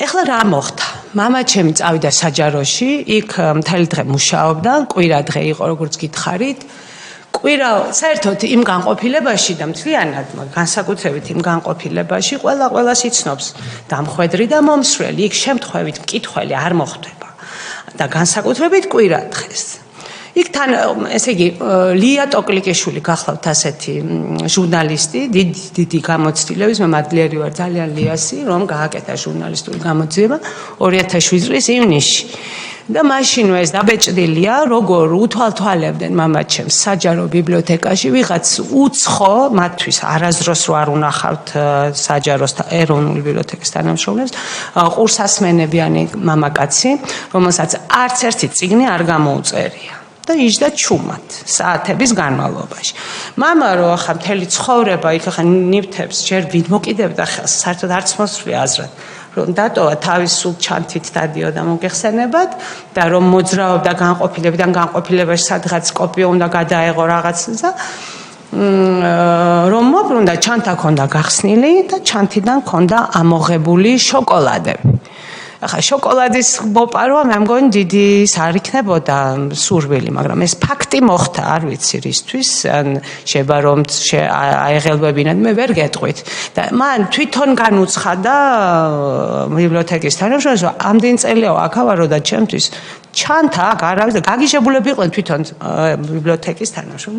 ეხლა რა მოხდა? მამა ჩემი წავიდა საჯაროში, იქ მთელი დღე მუშაობდა, კვირა დღე იყო როგორც გითხარით. კვირა საერთოდ იმ განყოფილებაში და მთლიანად განსაკუთრებით იმ განყოფილებაში ყველას იცნობს დამხვედრი და მომსვლელი, იქ შემთხვევით მკითხველი არ მოხდება. და განსაკუთრებით კვირა დღეს. იქ თან ესე იგი ლია ტოკლიკიშვილი გახლავთ ასეთი ჟურნალისტი, დიდი გამოცდილების, მე მადლიერი ვარ ძალიან ლიასი, რომ გააკეთა ჟურნალისტური გამოძიება 2007 წლის ივნისში. და მაშინვე ეს დაბეჭდილია, როგორ უთვალთვალებდნენ მამაჩემს საჯარო ბიბლიოთეკაში, ვიღაც უცხო, მათთვის არასდროს რო არ უნახავთ საჯაროს ეროვნული ბიბლიოთეკის თანამშრომლებს, ყურსასმენებიანი მამაკაცი, რომელსაც არც ერთი წიგნი არ გამოუწერია. და იჯდა ჩუმად საათების განმავლობაში. მამა რო ახლა მთელი ცხოვრება იქ ახლა ნივთებს ჯერ ვინ მოკიდებდა ხელს, საერთოდ არც მოსვლია აზრად. რომ დატოვა თავის სულ ჩანთით დადიოდა მოგეხსენებათ და რომ მოძრაობდა განყოფილებიდან განყოფილებაში სადღაც კოპიო უნდა გადაეღო რაღაცა რომ მოbrunდა ჩანთა ქონდა გახსნილი და ჩანთიდან ქონდა ამოღებული შოკოლადები. ახლა შოკოლადის მოპარვა მე მგონი დიდი არ იქნებოდა სურვილი, მაგრამ ეს ფაქტი მოხდა, არ ვიცი რისთვის, ან შეება რომ აეღელვებინათ, მე ვერ გეტყვით. და მან თვითონ განუცხადა ბიბლიოთეკის თანამშრომლებს, რომ ამდენი წელია აქ და ჩემთვის ჩანთა აქ არავის და გაგიჟებულები იყვნენ თვითონ ბიბლიოთეკის თანამშრომლები.